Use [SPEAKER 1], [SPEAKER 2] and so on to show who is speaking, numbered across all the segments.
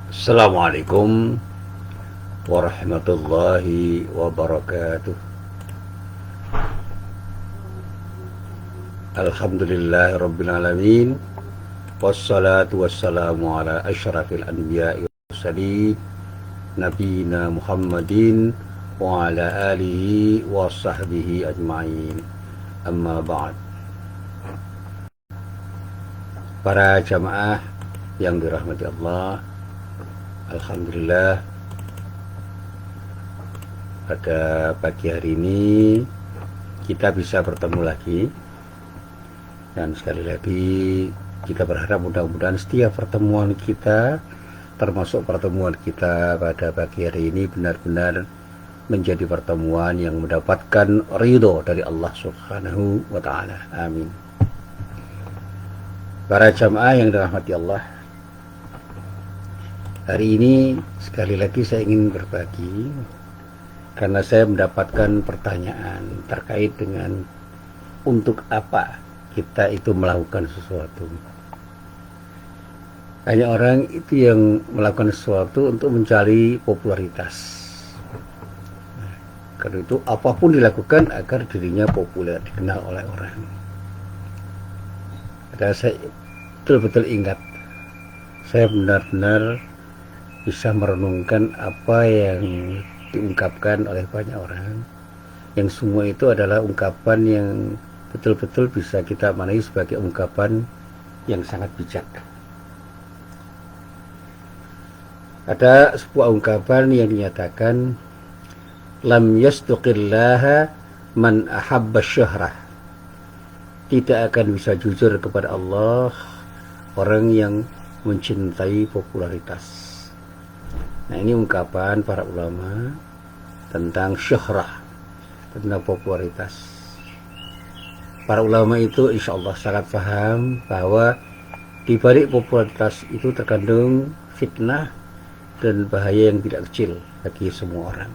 [SPEAKER 1] Assalamualaikum warahmatullahi wabarakatuh. Alhamdulillah rabbil alamin. Wassalatu wassalamu ala asyrafil anbiya'i wassalin nabiyina Muhammadin wa ala alihi wa sahbihi ajma'in. Amma ba'd. Para jamaah yang dirahmati Allah, alhamdulillah pada pagi hari ini kita bisa bertemu lagi, dan sekali lagi kita berharap mudah-mudahan setiap pertemuan kita, termasuk pertemuan kita pada pagi hari ini, benar-benar menjadi pertemuan yang mendapatkan ridho dari Allah Subhanahu wa Ta'ala. Amin. Para jamaah yang dirahmati Allah, hari ini sekali lagi saya ingin berbagi karena saya mendapatkan pertanyaan terkait dengan untuk apa kita itu melakukan sesuatu. Banyak orang itu yang melakukan sesuatu untuk mencari popularitas. Karena itu apapun dilakukan agar dirinya populer, dikenal oleh orang. Dan saya betul-betul ingat, saya benar-benar bisa merenungkan apa yang diungkapkan oleh banyak orang, yang semua itu adalah ungkapan yang betul-betul bisa kita maknai sebagai ungkapan yang sangat bijak. Ada sebuah ungkapan yang dinyatakan, lam yasduqillaha man ahabba syuhrah. Tidak akan bisa jujur kepada Allah orang yang mencintai popularitas. Nah, ini ungkapan para ulama tentang syuhrah, tentang popularitas. Para ulama itu insya Allah sangat paham bahwa di balik popularitas itu terkandung fitnah dan bahaya yang tidak kecil bagi semua orang.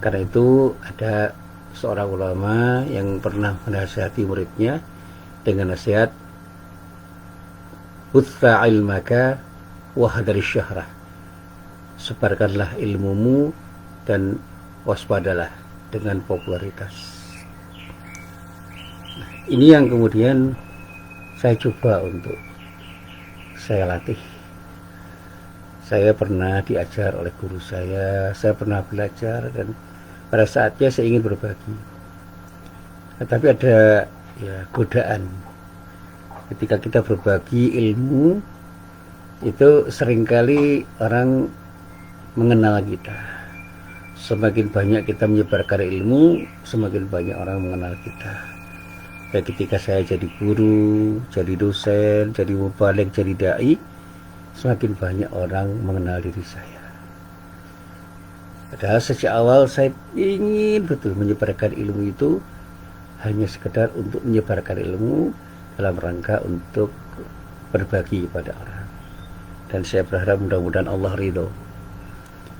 [SPEAKER 1] Karena itu ada seorang ulama yang pernah menasihati muridnya dengan nasihat, "Hutsa ilmaka wahdari syahrah." Sebarkanlah ilmumu dan waspadalah dengan popularitas. Nah, ini yang kemudian saya coba untuk saya latih. Saya pernah diajar oleh guru saya pernah belajar, dan pada saatnya saya ingin berbagi. Tetapi ada godaan. Ketika kita berbagi ilmu, itu seringkali orang mengenal kita. Semakin banyak kita menyebarkan ilmu, semakin banyak orang mengenal kita. Dan ketika saya jadi guru, jadi dosen, jadi mubalik, jadi dai, semakin banyak orang mengenal diri saya. Padahal sejak awal saya ingin betul menyebarkan ilmu itu hanya sekedar untuk menyebarkan ilmu dalam rangka untuk berbagi kepada orang. Dan saya berharap mudah-mudahan Allah ridho.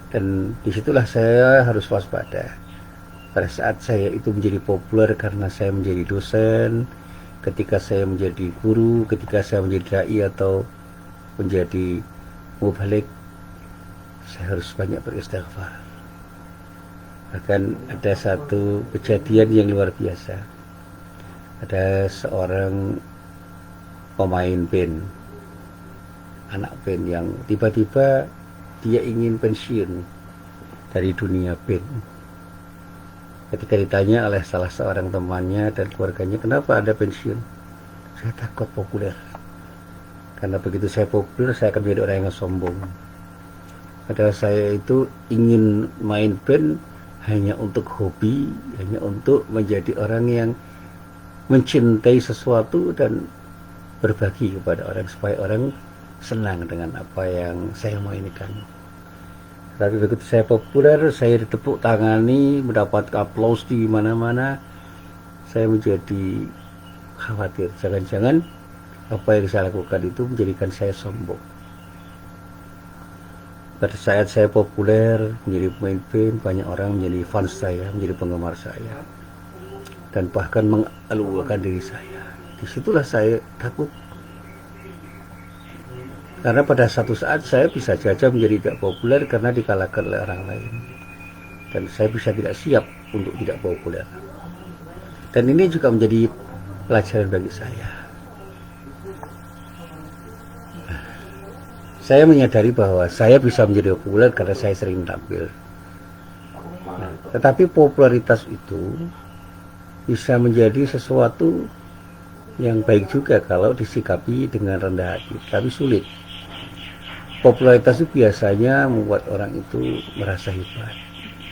[SPEAKER 1] Dan disitulah saya harus waspada. Pada saat saya itu menjadi populer karena saya menjadi dosen, ketika saya menjadi guru, ketika saya menjadi dai atau menjadi mubalik, saya harus banyak beristighfar. Bahkan ada satu kejadian yang luar biasa. Ada seorang pemain band, anak band yang tiba-tiba dia ingin pensiun dari dunia band. Ketika ditanya oleh salah seorang temannya dan keluarganya, kenapa Anda pensiun? Saya takut populer. Karena begitu saya populer, saya akan menjadi orang yang sombong. Padahal saya itu ingin main band hanya untuk hobi, hanya untuk menjadi orang yang mencintai sesuatu dan berbagi kepada orang, supaya orang senang dengan apa yang saya mainkan. Tapi begitu saya populer, saya ditepuk tangani, mendapat aplaus di mana-mana, saya menjadi khawatir, jangan-jangan apa yang saya lakukan itu menjadikan saya sombong. Pada saat saya populer, menjadi pemain band, banyak orang menjadi fans saya, menjadi penggemar saya, dan bahkan mengalukan diri saya. Disitulah saya takut Karena pada satu saat saya bisa saja menjadi tidak populer karena dikalahkan oleh orang lain. Dan saya bisa tidak siap untuk tidak populer. Dan ini juga menjadi pelajaran bagi saya. Saya menyadari bahwa saya bisa menjadi populer karena saya sering tampil. Nah, tetapi popularitas itu bisa menjadi sesuatu yang baik juga kalau disikapi dengan rendah hati, tapi sulit. Popularitas itu biasanya membuat orang itu merasa hebat,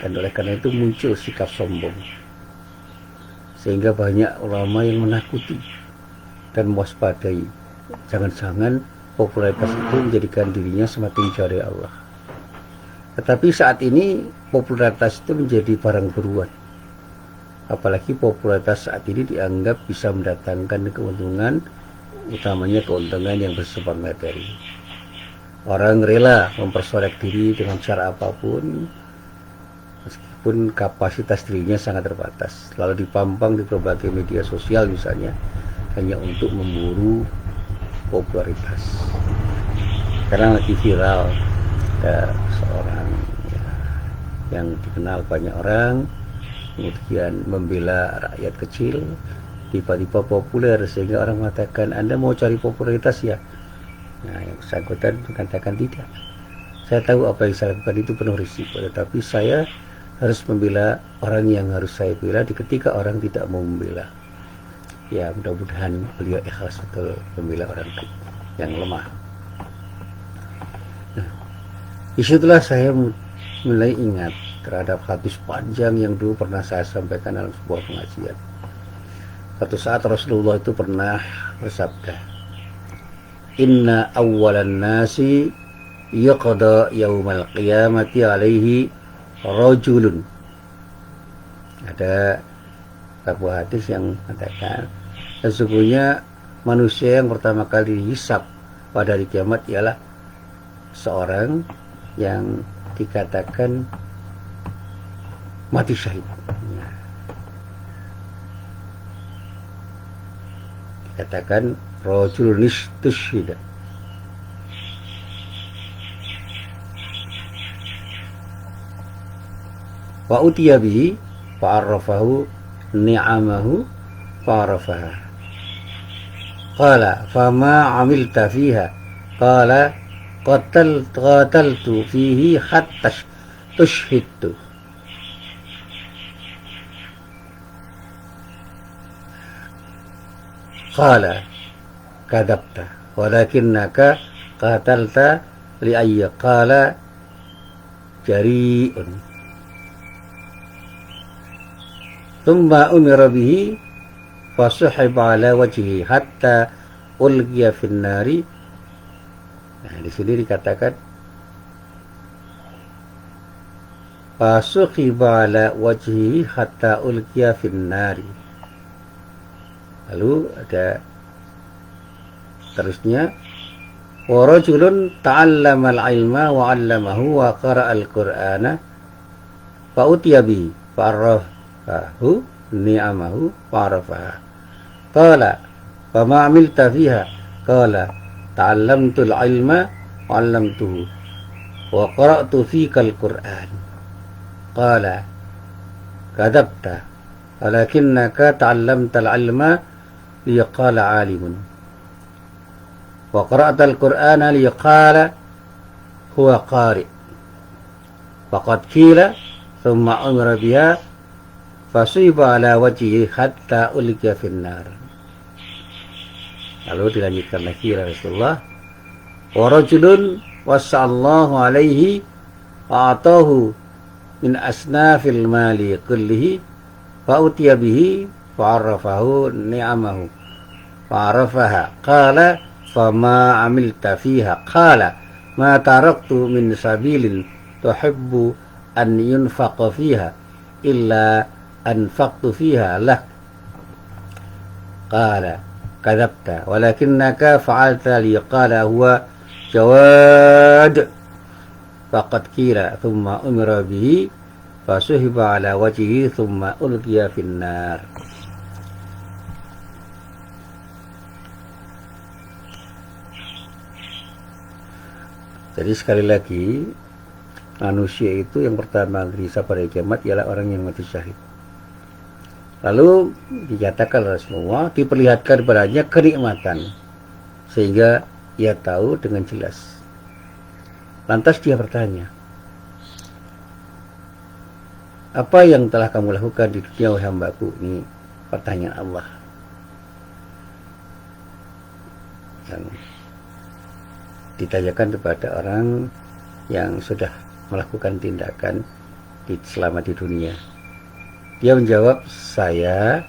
[SPEAKER 1] dan oleh karena itu muncul sikap sombong, sehingga banyak ulama yang menakuti dan mewaspadai jangan-jangan popularitas itu menjadikan dirinya semakin jauh dari Allah. Tetapi saat ini popularitas itu menjadi barang buruan, apalagi popularitas saat ini dianggap bisa mendatangkan keuntungan, utamanya keuntungan yang bersifat materi. Orang rela mempersolek diri dengan cara apapun, meskipun kapasitas dirinya sangat terbatas, lalu dipampang di berbagai media sosial misalnya, hanya untuk memburu popularitas. Sekarang lagi viral, ada seorang yang dikenal banyak orang, kemudian membela rakyat kecil, tiba-tiba populer sehingga orang mengatakan, Anda mau cari popularitas ya? Nah, yang bersangkutan mengatakan tidak. Saya tahu apa yang saya lakukan itu penuh risiko, tetapi saya harus membela orang yang harus saya bela di ketika orang tidak mau membela. Ya, mudah-mudahan beliau ikhlas betul membela orang yang lemah. Nah, disitulah saya mulai ingat terhadap hadis panjang yang dulu pernah saya sampaikan dalam sebuah pengajian. Suatu saat Rasulullah itu pernah bersabda, Inna awwalan nasi yuqda yaumal qiyamati alaihi rajulun. Ada sebuah hadis yang mengatakan sesungguhnya manusia yang pertama kali dihisab pada hari kiamat ialah seorang yang dikatakan mati syahid. Dikatakan rajulun istushhida. Wa utiya bihi fa'arrafahu ni'amahu fa'arrafaha. Qala fama 'amilta fiha? Qala qataltu fihi hatta tushhidtu. Qala kadabta walakinnaka qatalta li'ayya. Qala jari'un. Thumma umira bihi fasuhiba ala wajhihi hatta ulqiya fin nari. Nah, di sini dikatakan fasuhiba ala wajhihi hatta ulqiya fin nari. Lalu ada terusnya, wa rajulun ta'allama al-ilma wa 'allamahu wa qara'a al-Qur'ana fa utiya bihi fa'arrafahu ni'amahu fa'arafaha. Qala fama 'amilta fiha? Qala ta'allamtu al-ilma wa 'allamtuhu wa qara'tu fika al-Qur'an. Qala kadabta walakinnaka ta'allamta al-ilma liyaqala 'alimun wa qara'ta al-Qur'ana liyaqala huwa qari'. Faqad qila thumma umira biha fasuiba ala wajhihi hatta ulqiya fin nar. Lalu dilanjutkan lagi oleh Rasulullah, wa rajulun wasallahu alaihi wa atahu min asnafil mali kullihi fa utiya bihi fa'arrafahu ni'amahu fa'arafaha. Qala fama 'amilta fiha? Qala ma taraktu min sabilin tuhibbu an yunfaqa fiha illa anfaqtu fiha lak. Qala kadhabta walakinnaka fa'alta liqala huwa jawad. Faqad qila thumma umira bihi fasuhiba ala wajhihi thumma ulqiya fin nar. Jadi sekali lagi, manusia itu yang pertama dihisab pada kiamat ialah orang yang mati syahid. Lalu dikatakan oleh Rasulullah, diperlihatkan padanya kenikmatan sehingga ia tahu dengan jelas. Lantas dia bertanya, apa yang telah kamu lakukan di dunia wahai hambaku? Ini pertanyaan Allah yang ditanyakan kepada orang yang sudah melakukan tindakan selama di dunia. Dia menjawab, saya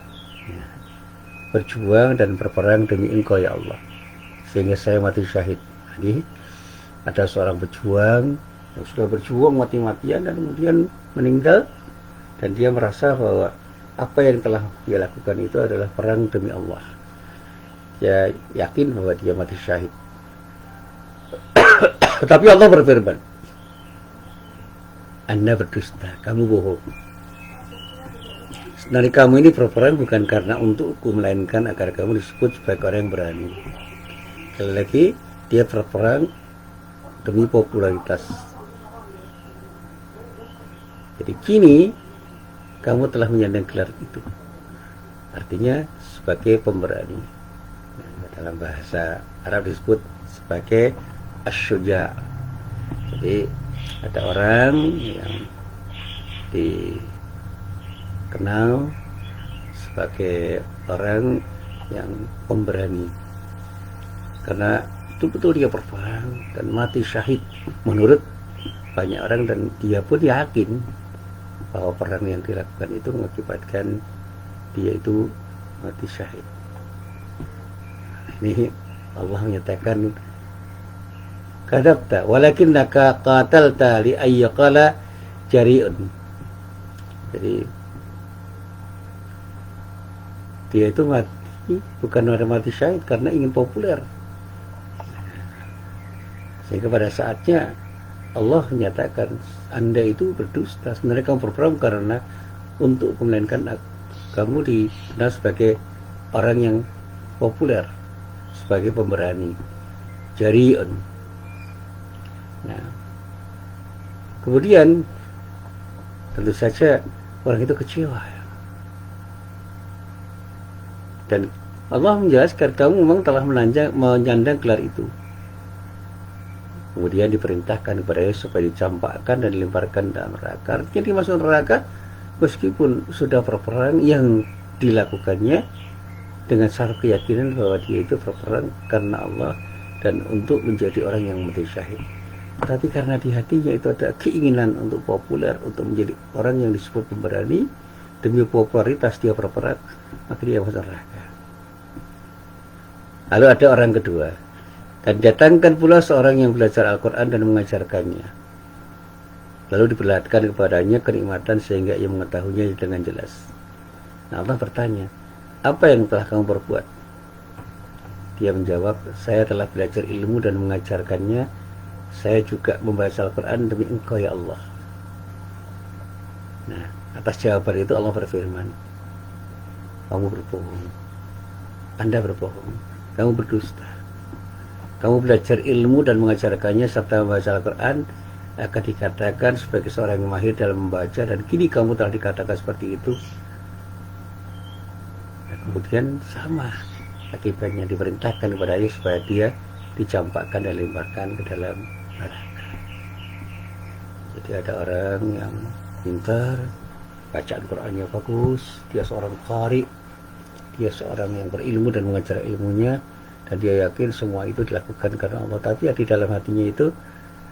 [SPEAKER 1] berjuang dan berperang demi engkau ya Allah, sehingga saya mati syahid. Jadi ada seorang berjuang yang sudah berjuang mati-matian dan kemudian meninggal, dan dia merasa bahwa apa yang telah dia lakukan itu adalah perang demi Allah. Dia yakin bahwa dia mati syahid. Tetapi Allah berfirman, Anda berdusta, kamu bohong. Sebenarnya kamu ini berperang bukan karena untukku, melainkan agar kamu disebut sebagai orang yang berani. Sekali lagi, dia berperang demi popularitas. Jadi kini kamu telah menyandang gelar itu, artinya sebagai pemberani. Dalam bahasa Arab disebut sebagai asy-syuja'. Jadi ada orang yang dikenal sebagai orang yang pemberani karena betul-betul dia berperang dan mati syahid menurut banyak orang, dan dia pun yakin bahwa perang yang dilakukan itu mengakibatkan dia itu mati syahid. Ini Allah menyatakan, kadabta walakinnaka qatalta li ayyaqala jari'un. Jadi dia itu mati bukan karena mati syahid, karena ingin populer. Sehingga pada saatnya Allah menyatakan, Anda itu berdusta, sebenarnya kamu berperang karena untuk melainkan kamu dikenal sebagai orang yang populer, sebagai pemberani, jari'un. Nah, kemudian tentu saja orang itu kecewa, dan Allah menjelaskan kamu memang telah menyandang gelar itu. Kemudian diperintahkan kepadanya supaya dicampakkan dan dilemparkan dalam neraka. Artinya dimasukkan neraka meskipun sudah berperang yang dilakukannya dengan syarat keyakinan bahwa dia itu berperang karena Allah dan untuk menjadi orang yang mati syahid. Tapi karena di hatinya itu ada keinginan untuk populer, untuk menjadi orang yang disebut pemberani, demi popularitas dia berperang, maka dia masuk neraka. Lalu ada orang kedua, dan datangkan pula seorang yang belajar Al-Quran dan mengajarkannya. Lalu diperlihatkan kepadanya kenikmatan sehingga ia mengetahuinya dengan jelas. Nah, Allah bertanya, apa yang telah kamu perbuat? Dia menjawab, saya telah belajar ilmu dan mengajarkannya. Saya juga membaca Al-Quran demi engkau ya Allah. Nah, atas jawaban itu Allah berfirman, kamu berbohong, Anda berbohong, kamu berdusta. Kamu belajar ilmu dan mengajarkannya serta membaca Al-Quran, akan dikatakan sebagai seorang yang mahir dalam membaca, dan kini kamu telah dikatakan seperti itu. Dan kemudian sama akibatnya, diperintahkan kepadanya supaya dia dicampakkan dan dilemparkan ke dalam neraka. Jadi ada orang yang pintar, bacaan Qur'annya bagus, dia seorang qari, dia seorang yang berilmu dan mengajar ilmunya, dan dia yakin semua itu dilakukan karena Allah. Tapi di dalam hatinya itu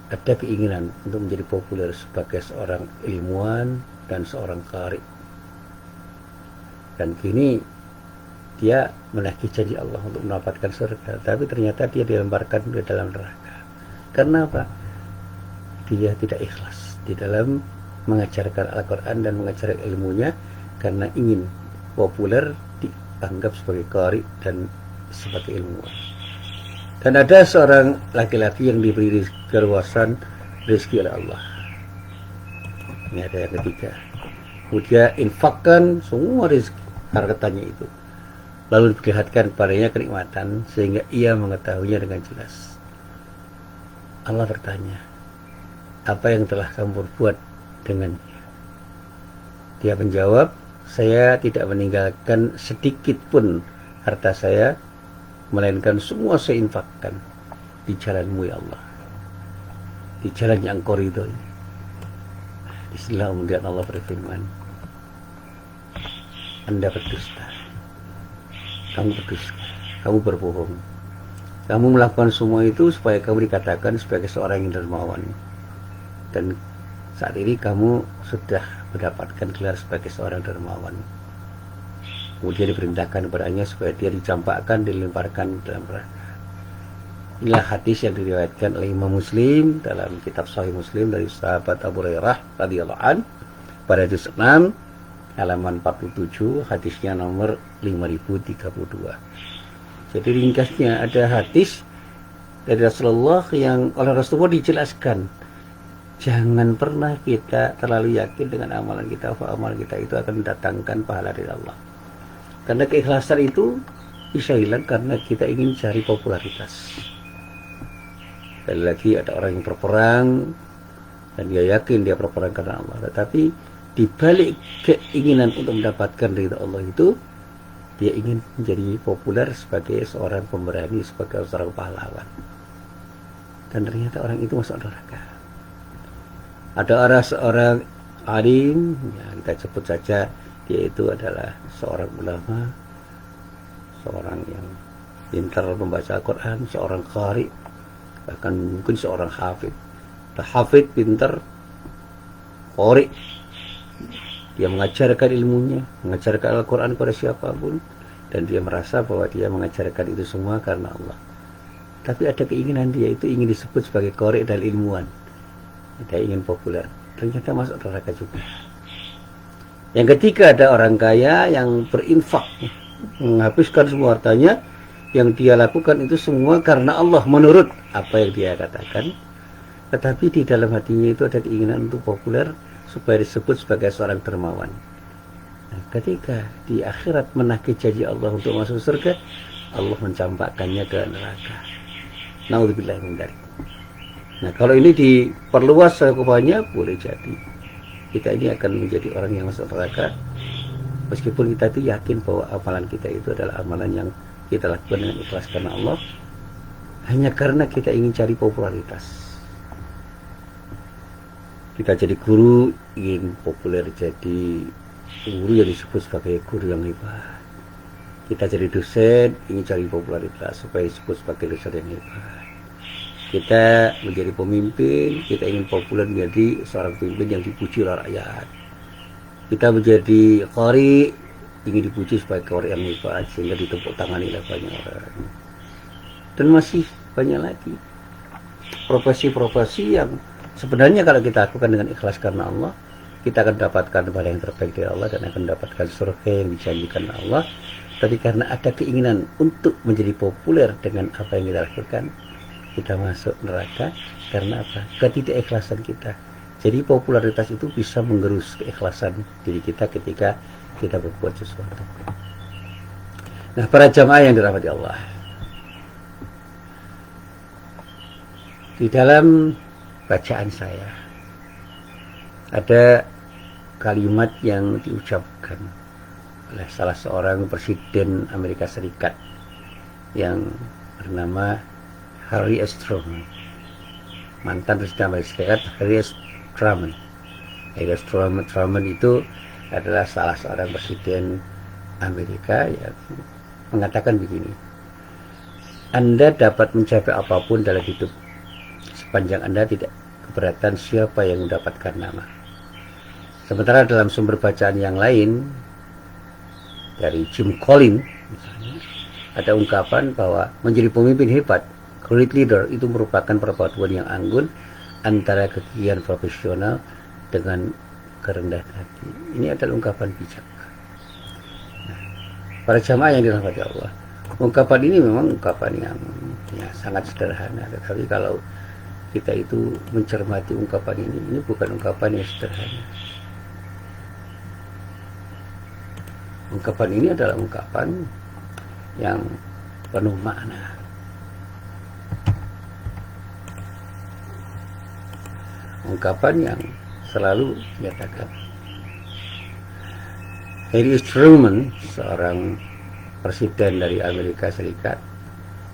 [SPEAKER 1] ada keinginan untuk menjadi populer sebagai seorang ilmuwan dan seorang qari. Dan kini dia menagih janji Allah untuk mendapatkan surga, tapi ternyata dia dilemparkan ke dalam neraka. Karena apa? Dia tidak ikhlas di dalam mengajarkan Al-Quran dan mengajar ilmunya karena ingin populer, dianggap sebagai qari dan sebagai ilmuwan. Dan ada seorang laki-laki yang diberi keluasan rezeki oleh Allah. Ini ada yang ketiga. Kemudian infakkan semua rezeki hartanya itu, lalu diperlihatkan padanya kenikmatan sehingga ia mengetahuinya dengan jelas. Allah bertanya, apa yang telah kamu berbuat dengannya? Dia menjawab, saya tidak meninggalkan sedikit pun harta saya, melainkan semua saya infakkan di jalan-Mu ya Allah, di jalan yang Engkau ridhoi. Disinilah kemudian Allah berfirman, Anda berdusta, kamu berdusta, kamu berbohong, kamu melakukan semua itu supaya kamu dikatakan sebagai seorang yang dermawan, dan saat ini kamu sudah mendapatkan gelar sebagai seorang dermawan. Kemudian diperintahkan kepadanya supaya dia dicampakkan, dilemparkan dalam neraka. Inilah hadis yang diriwayatkan oleh Imam Muslim dalam kitab Sahih Muslim dari sahabat Abu Hurairah radhiyallahu an pada juz 6 halaman 47, hadisnya nomor 5032. Jadi ringkasnya ada hadis dari Rasulullah yang oleh Rasulullah dijelaskan, jangan pernah kita terlalu yakin dengan amalan kita, bahwa amalan kita itu akan mendatangkan pahala dari Allah. Karena keikhlasan itu bisa hilang karena kita ingin cari popularitas. Sekali lagi, ada orang yang berperang dan dia yakin dia berperang karena Allah, tetapi di balik keinginan untuk mendapatkan ridha Allah itu, dia ingin menjadi populer sebagai seorang pemberani, sebagai seorang pahlawan, dan ternyata orang itu masuk neraka. Ada seorang alim, ya kita sebut saja dia itu adalah seorang ulama, seorang yang pintar membaca Al-Quran, seorang qari, bahkan mungkin seorang hafid. Hafid, pintar, qari, dia mengajarkan ilmunya, mengajarkan Al-Quran kepada siapapun, dan dia merasa bahwa dia mengajarkan itu semua karena Allah. Tapi ada keinginan dia itu ingin disebut sebagai qari dan ilmuwan, dia ingin populer, ternyata masuk neraka juga. Yang ketiga, ada orang kaya yang berinfak, menghabiskan semua hartanya, yang dia lakukan itu semua karena Allah menurut apa yang dia katakan, tetapi di dalam hatinya itu ada keinginan untuk populer supaya disebut sebagai seorang dermawan. Nah, ketika di akhirat menagih janji Allah untuk masuk surga, Allah mencampakkannya ke neraka. Naudzubillah min dzalik. Nah, kalau ini diperluas cakupannya, boleh jadi kita ini akan menjadi orang yang masuk neraka, meskipun kita itu yakin bahwa amalan kita itu adalah amalan yang kita lakukan dengan ikhlas karena Allah, hanya karena kita ingin cari popularitas. Kita jadi guru, ingin populer jadi guru yang disebut sebagai guru yang hebat. Kita jadi dosen, ingin cari popularitas supaya disebut sebagai dosen yang hebat. Kita menjadi pemimpin, kita ingin populer menjadi seorang pemimpin yang dipuji oleh rakyat. Kita menjadi qari, ingin dipuji sebagai qari yang hebat sehingga ditepuk tangani oleh banyak orang. Dan masih banyak lagi profesi-profesi yang sebenarnya kalau kita lakukan dengan ikhlas karena Allah, kita akan dapatkan pahala yang terbaik dari Allah dan akan mendapatkan surga yang dijanjikan Allah. Tapi karena ada keinginan untuk menjadi populer dengan apa yang kita lakukan, kita masuk neraka. Karena apa? Ketidakikhlasan kita. Jadi popularitas itu bisa menggerus keikhlasan diri kita ketika kita berbuat sesuatu. Nah, para jamaah yang dirahmati Allah, di dalam bacaan saya ada kalimat yang diucapkan oleh salah seorang presiden Amerika Serikat yang bernama Harry S. Truman, mantan presiden Amerika Serikat Harry S. Truman. Harry S. Truman itu adalah salah seorang presiden Amerika yang mengatakan begini, Anda dapat mencapai apapun dalam hidup sepanjang Anda tidak keberatan siapa yang mendapatkan nama. Sementara dalam sumber bacaan yang lain dari Jim Collins misalnya, ada ungkapan bahwa menjadi pemimpin hebat, great leader, itu merupakan perpaduan yang anggun antara kegigihan profesional dengan kerendahan hati. Ini adalah ungkapan bijak. Nah, para jamaah yang dirahmati Allah, ungkapan ini memang ungkapan yang sangat sederhana, tetapi kalau kita itu mencermati ungkapan ini bukan ungkapan yang sederhana. Ungkapan ini adalah ungkapan yang penuh makna. ungkapan yang selalu menyatakan. Harry Truman, seorang presiden dari Amerika Serikat,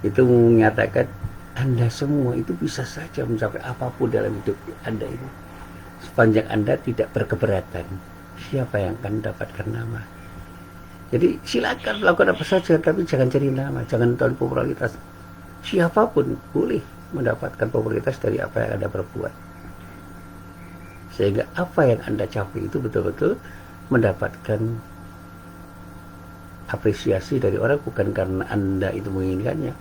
[SPEAKER 1] itu menyatakan Anda semua itu bisa saja mencapai apapun dalam hidup Anda ini, sepanjang Anda tidak berkeberatan. Siapa yang akan mendapatkan nama? Jadi silakan melakukan apa saja, tapi jangan cari nama, jangan cari popularitas. Siapapun boleh mendapatkan popularitas dari apa yang Anda perbuat, sehingga apa yang Anda capai itu betul-betul mendapatkan apresiasi dari orang, bukan karena Anda itu menginginkannya,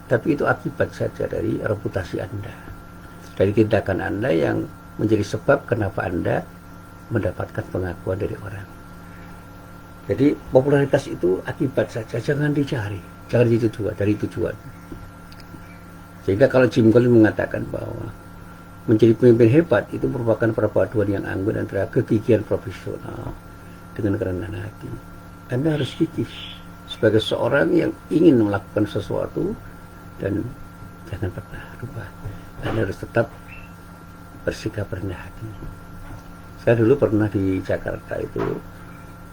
[SPEAKER 1] tapi itu akibat saja dari reputasi Anda, dari tindakan Anda yang menjadi sebab kenapa Anda mendapatkan pengakuan dari orang. Jadi popularitas itu akibat saja, jangan dicari, jangan dituju dari tujuan. Sehingga kalau Jim Collins mengatakan bahwa menjadi pemimpin hebat itu merupakan perpaduan yang anggun antara kegigihan profesional dengan kerendahan hati. Anda harus gigih sebagai seorang yang ingin melakukan sesuatu, dan jangan pernah lupa Anda harus tetap bersikap rendah hati. Saya dulu pernah di Jakarta itu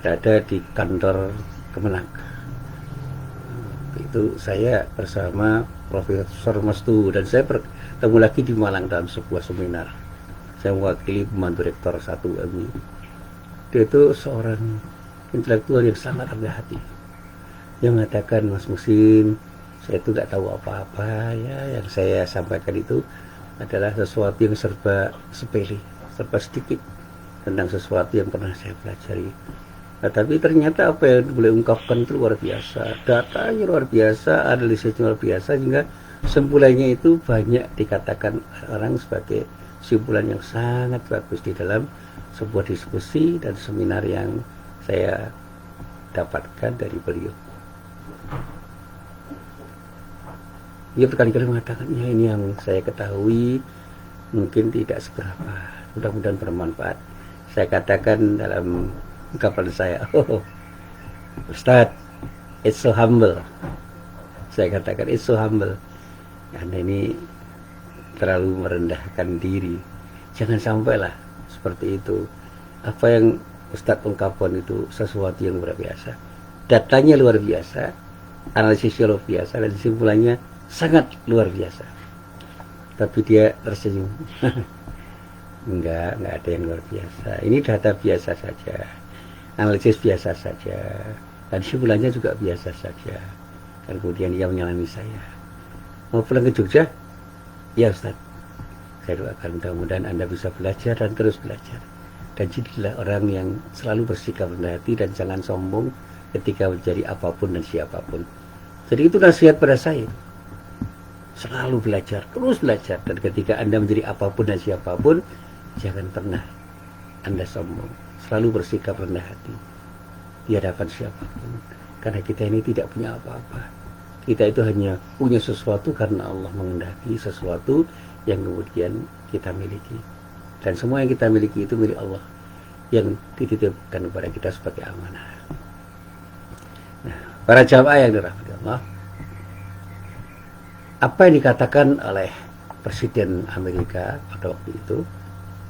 [SPEAKER 1] berada di kantor Kemenang. Itu saya bersama Profesor Mastu, dan saya bertemu lagi di Malang dalam sebuah seminar. Saya mewakili pembantu rektor 1 MI. Dia itu seorang intelektual yang sangat rendah hati. Dia mengatakan, Mas Musin, saya itu nggak tahu apa-apa ya, yang saya sampaikan itu adalah sesuatu yang serba sepele, serba sedikit tentang sesuatu yang pernah saya pelajari. Nah, tapi ternyata apa yang boleh ungkapkan itu luar biasa, datanya luar biasa, analisisnya luar biasa, sehingga simpulannya itu banyak dikatakan orang sebagai simpulan yang sangat bagus di dalam sebuah diskusi dan seminar yang saya dapatkan dari beliau. Dia berkali-kali mengatakan, ya ini yang saya ketahui mungkin tidak seberapa, mudah-mudahan bermanfaat. Saya katakan dalam ungkapan saya, oh Ustadz, it's so humble. Saya katakan, it's so humble. Anda ini terlalu merendahkan diri. Jangan sampailah seperti itu. Apa yang Ustadz ungkapkan itu sesuatu yang luar biasa. Datanya luar biasa, analisisnya luar biasa, dan kesimpulannya sangat luar biasa. Tapi dia tersenyum. Enggak ada yang luar biasa. Ini data biasa saja, analisis biasa saja, dan kesimpulannya juga biasa saja. Dan kemudian dia menyalami saya. Mau pulang ke Jogja? Ya Ustadz, saya doakan mudah-mudahan Anda bisa belajar dan terus belajar. Dan jadilah orang yang selalu bersikap rendah hati dan jangan sombong ketika menjadi apapun dan siapapun. Jadi itu nasihat pada saya. Selalu belajar, terus belajar. Dan ketika Anda menjadi apapun dan siapapun, jangan pernah Anda sombong. Selalu bersikap rendah hati di hadapan siapapun. Karena kita ini tidak punya apa-apa. Kita itu hanya punya sesuatu karena Allah mengendaki sesuatu yang kemudian kita miliki. Dan semua yang kita miliki itu milik Allah, yang dititipkan kepada kita sebagai amanah. Nah, para jamaah yang dirahmati Allah, apa yang dikatakan oleh Presiden Amerika pada waktu itu,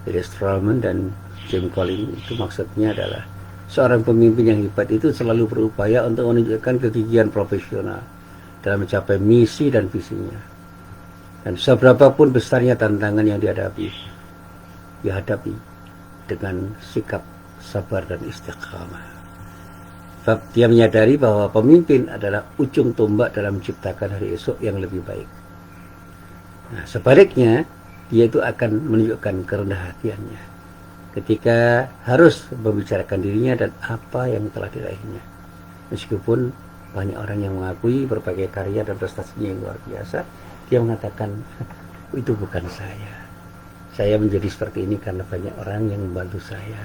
[SPEAKER 1] Harry Truman dan Jim Collins, itu maksudnya adalah seorang pemimpin yang hebat itu selalu berupaya untuk menunjukkan kegigihan profesional dalam mencapai misi dan visinya. Dan seberapapun besarnya tantangan yang dihadapi dengan sikap sabar dan istiqamah. Sebab dia menyadari bahwa pemimpin adalah ujung tombak dalam menciptakan hari esok yang lebih baik. Nah, sebaliknya, dia itu akan menunjukkan kerendah hatiannya ketika harus membicarakan dirinya dan apa yang telah diraihnya. Meskipun banyak orang yang mengakui berbagai karya dan prestasinya yang luar biasa, dia mengatakan, itu bukan saya. Saya menjadi seperti ini karena banyak orang yang membantu saya.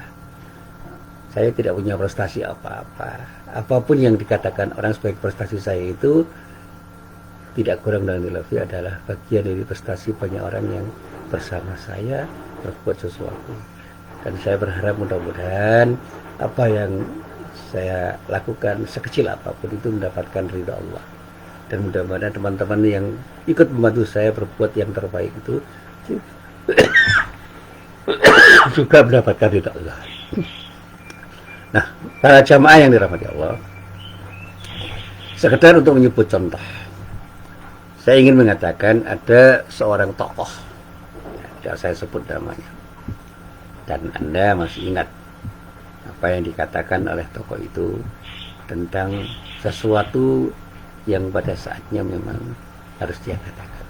[SPEAKER 1] Saya tidak punya prestasi apa-apa. Apapun yang dikatakan orang sebagai prestasi saya itu tidak kurang dan lebih adalah bagian dari prestasi banyak orang yang bersama saya berbuat sesuatu. Dan saya berharap mudah-mudahan apa yang saya lakukan sekecil apapun itu mendapatkan ridha Allah. Dan mudah-mudahan teman-teman yang ikut membantu saya berbuat yang terbaik itu juga mendapatkan ridha Allah. Nah, para jamaah yang dirahmati Allah, sekedar untuk menyebut contoh, saya ingin mengatakan ada seorang tokoh, tidak saya sebut namanya, dan Anda masih ingat apa yang dikatakan oleh tokoh itu tentang sesuatu yang pada saatnya memang harus dia katakan.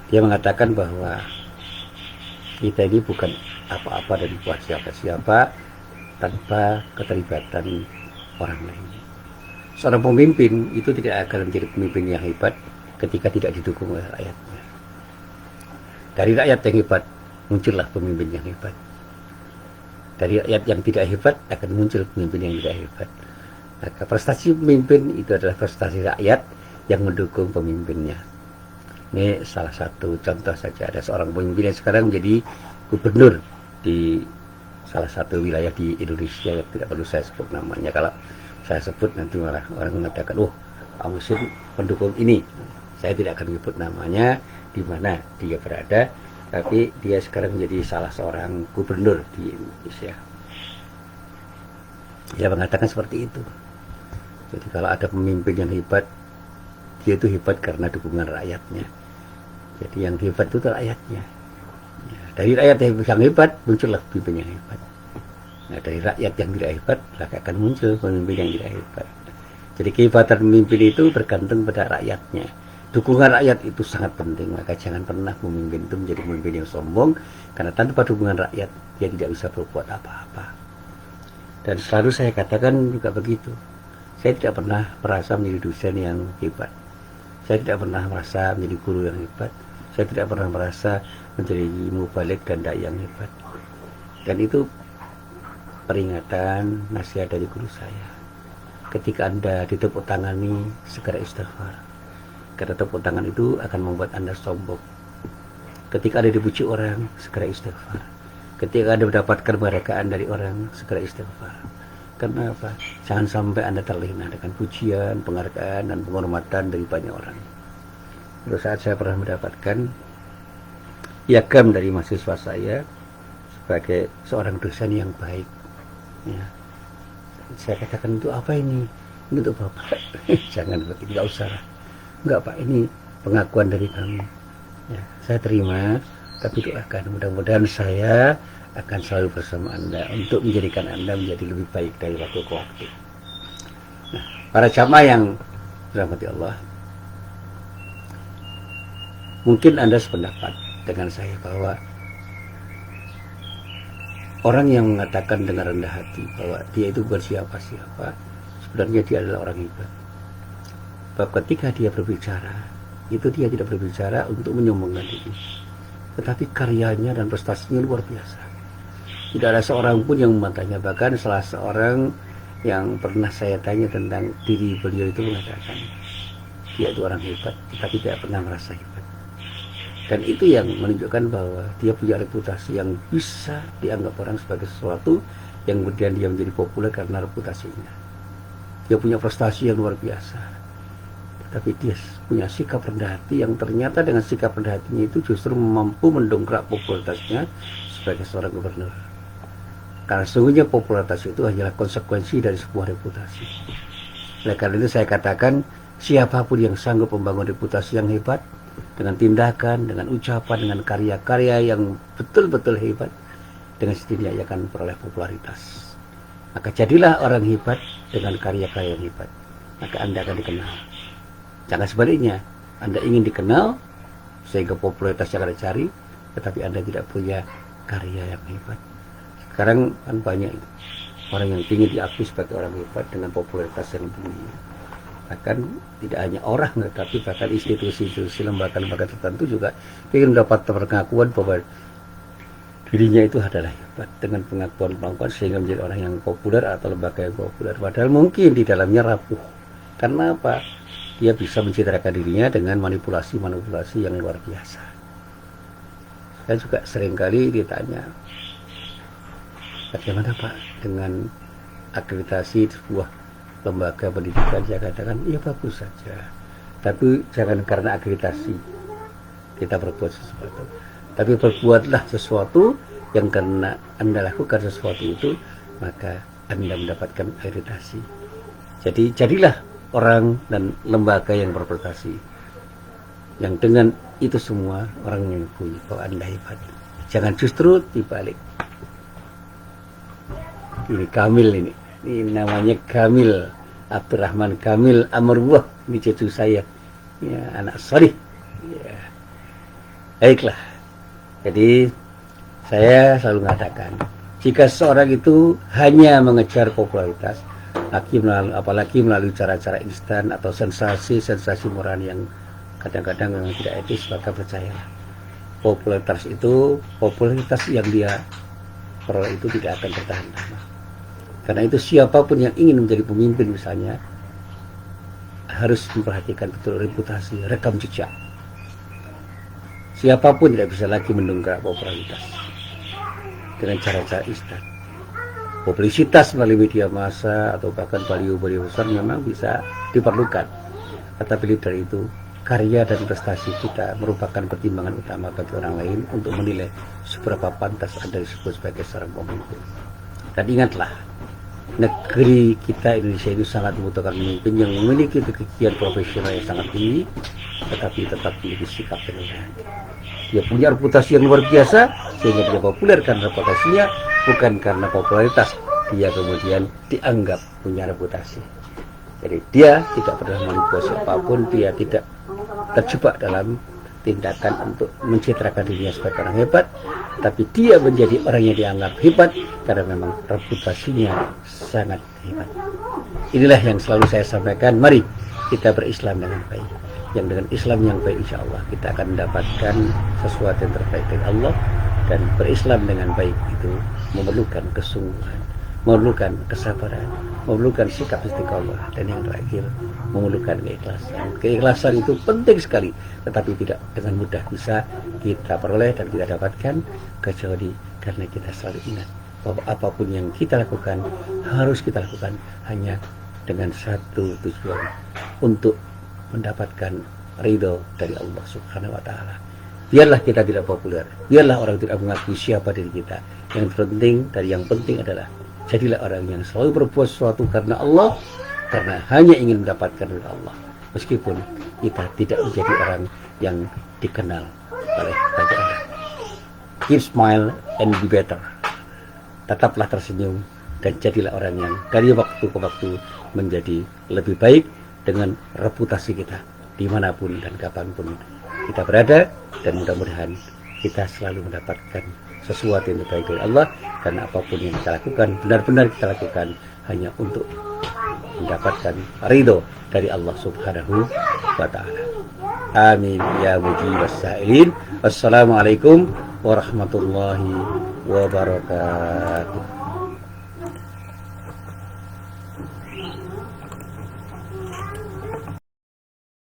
[SPEAKER 1] Dia mengatakan bahwa kita ini bukan apa-apa dan buat siapa-siapa tanpa keterlibatan orang lain. Seorang pemimpin itu tidak akan menjadi pemimpin yang hebat ketika tidak didukung oleh rakyatnya. Dari rakyat yang hebat muncullah pemimpin yang hebat. Dari rakyat yang tidak hebat akan muncul pemimpin yang tidak hebat. Maka prestasi pemimpin itu adalah prestasi rakyat yang mendukung pemimpinnya. Ini salah satu contoh saja. Ada seorang pemimpin yang sekarang menjadi gubernur di salah satu wilayah di Indonesia yang tidak perlu saya sebut namanya. Kalau saya sebut nanti malah orang mengatakan, oh, Pak Muhsin pendukung ini. Saya tidak akan menyebut namanya, di mana dia berada, tapi dia sekarang menjadi salah seorang gubernur di Indonesia. Dia mengatakan seperti itu. Jadi kalau ada pemimpin yang hebat, dia itu hebat karena dukungan rakyatnya. Jadi yang hebat itu rakyatnya. Ya, dari rakyat yang hebat muncullah pemimpin yang hebat. Nah, dari rakyat yang tidak hebat akan muncul pemimpin yang tidak hebat. Jadi kehebatan pemimpin itu bergantung pada rakyatnya. Dukungan rakyat itu sangat penting. Maka jangan pernah pemimpin itu menjadi pemimpin yang sombong, karena tanpa dukungan rakyat dia tidak bisa berbuat apa-apa. Dan selalu saya katakan juga begitu. Saya tidak pernah merasa menjadi dosen yang hebat. Saya tidak pernah merasa menjadi guru yang hebat. Saya tidak pernah merasa menjadi mubalik dan dai yang hebat. Dan itu peringatan nasihat dari guru saya. Ketika Anda ditepuk tangani, segera istighfar. Karena tepuk tangan itu akan membuat Anda sombong. Ketika Anda dipuji orang, segera istighfar. Ketika Anda mendapatkan penghargaan dari orang, segera istighfar. Karena apa? Jangan sampai Anda terlena dengan pujian, penghargaan, dan penghormatan dari banyak orang. Suatu saat saya pernah mendapatkan piagam dari mahasiswa saya sebagai seorang dosen yang baik. Ya. Saya katakan, itu apa ini? Ini untuk Bapak. Jangan begitu, tidak usah. Enggak Pak, ini pengakuan dari kami. Ya, saya terima, tapi doakan mudah-mudahan saya akan selalu bersama Anda untuk menjadikan Anda menjadi lebih baik dari waktu ke waktu. Nah, para jamaah yang dirahmati Allah, mungkin Anda sependapat dengan saya bahwa orang yang mengatakan dengan rendah hati bahwa dia itu bukan siapa-siapa, sebenarnya dia adalah orang hebat. Sebab ketika dia berbicara, itu dia tidak berbicara untuk menyombongkan diri, tetapi karyanya dan prestasinya luar biasa. Tidak ada seorang pun yang membantahnya. Bahkan salah seorang yang pernah saya tanya tentang diri beliau itu mengatakan dia itu orang hebat, tetapi tidak pernah merasa hebat. Dan itu yang menunjukkan bahwa dia punya reputasi yang bisa dianggap orang sebagai sesuatu yang kemudian dia menjadi populer karena reputasinya. Dia punya prestasi yang luar biasa, tetapi dia punya sikap rendah hati yang ternyata dengan sikap rendah hatinya itu justru mampu mendongkrak popularitasnya sebagai seorang gubernur. Karena sesungguhnya popularitas itu hanyalah konsekuensi dari sebuah reputasi. Oleh karena itu saya katakan, siapapun yang sanggup membangun reputasi yang hebat dengan tindakan, dengan ucapan, dengan karya-karya yang betul-betul hebat, dengan sendirinya ia akan memperoleh popularitas. Maka jadilah orang hebat dengan karya-karya yang hebat, maka Anda akan dikenal. Jangan sebaliknya, Anda ingin dikenal sehingga popularitas yang Anda cari, tetapi Anda tidak punya karya yang hebat. Sekarang kan banyak orang yang ingin diakui sebagai orang hebat dengan popularitas yang tinggi. Bahkan tidak hanya orang, tetapi bahkan institusi-institusi, lembaga-lembaga tertentu juga ingin mendapat pengakuan bahwa dirinya itu adalah hebat dengan pengakuan-pengakuan sehingga menjadi orang yang populer atau lembaga yang populer. Padahal mungkin di dalamnya rapuh. Karena apa? Dia bisa mencitrakan dirinya dengan manipulasi-manipulasi yang luar biasa. Saya juga seringkali ditanya, bagaimana Pak dengan akreditasi sebuah lembaga pendidikan? Saya katakan, ya bagus saja, tapi jangan karena akreditasi kita berbuat sesuatu, Tapi berbuatlah sesuatu yang karena Anda lakukan sesuatu itu, maka Anda mendapatkan akreditasi. Jadi jadilah orang dan lembaga yang berprestasi, yang dengan itu semua orang mengakui bahwa Anda hebat. Jangan justru dibalik. Ini Kamil ini namanya Kamil Abdurrahman Kamil Amrullah, ini cucu saya, ya, anak Salih. Ya. Baiklah. Jadi saya selalu mengatakan, jika seorang itu hanya mengejar popularitas, apalagi melalui cara-cara instan atau sensasi-sensasi moral yang kadang-kadang memang tidak etis, maka percayalah, popularitas yang dia peroleh itu tidak akan bertahan lama. Karena itu siapapun yang ingin menjadi pemimpin misalnya, harus memperhatikan betul reputasi, rekam jejak. Siapapun tidak bisa lagi mendongkrak popularitas dengan cara-cara instan. Publisitas melalui media massa atau bahkan baliho-baliho besar memang bisa diperlukan. Tetapi lebih dari itu, karya dan prestasi kita merupakan pertimbangan utama bagi orang lain untuk menilai seberapa pantas Anda disebut sebagai seorang pemimpin. Dan ingatlah, negeri kita Indonesia itu sangat membutuhkan pemimpin yang memiliki kegigihan profesional yang sangat tinggi, tetapi tetap memiliki sikap toleran. Dia punya reputasi yang luar biasa, sehingga dia populer karena reputasinya, bukan karena popularitas dia kemudian dianggap punya reputasi. Jadi dia tidak pernah manipulasi apapun, dia tidak terjebak dalam tindakan untuk mencitrakan dirinya sebagai orang hebat, tapi dia menjadi orang yang dianggap hebat karena memang reputasinya sangat hebat. Inilah yang selalu saya sampaikan, mari kita berislam dengan baik. Yang dengan Islam yang baik, insya Allah kita akan mendapatkan sesuatu yang terbaik dari Allah. Dan berislam dengan baik itu memerlukan kesungguhan, memerlukan kesabaran, memerlukan sikap istiqomah, dan yang terakhir memerlukan keikhlasan. Keikhlasan itu penting sekali, tetapi tidak dengan mudah bisa kita peroleh dan kita dapatkan, kecuali karena kita selalu ingat bahwa apapun yang kita lakukan harus kita lakukan hanya dengan satu tujuan, untuk mendapatkan ridho dari Allah Subhanahu wa Ta'ala. Biarlah kita tidak populer, biarlah orang tidak mengakui siapa diri kita. Yang terpenting dari yang penting adalah jadilah orang yang selalu berbuat sesuatu karena Allah, karena hanya ingin mendapatkan ridho Allah. Meskipun kita tidak menjadi orang yang dikenal oleh banyak orang. Keep smile and be better. Tetaplah tersenyum dan jadilah orang yang dari waktu ke waktu menjadi lebih baik dengan reputasi kita dimanapun dan kapanpun kita berada, dan mudah-mudahan kita selalu mendapatkan sesuatu yang terbaik dari Allah, karena apapun yang kita lakukan benar-benar kita lakukan hanya untuk mendapatkan ridho dari Allah Subhanahu wa Ta'ala. Amin ya mujibas sa'ilin. Wassalamualaikum warahmatullahi wabarakatuh.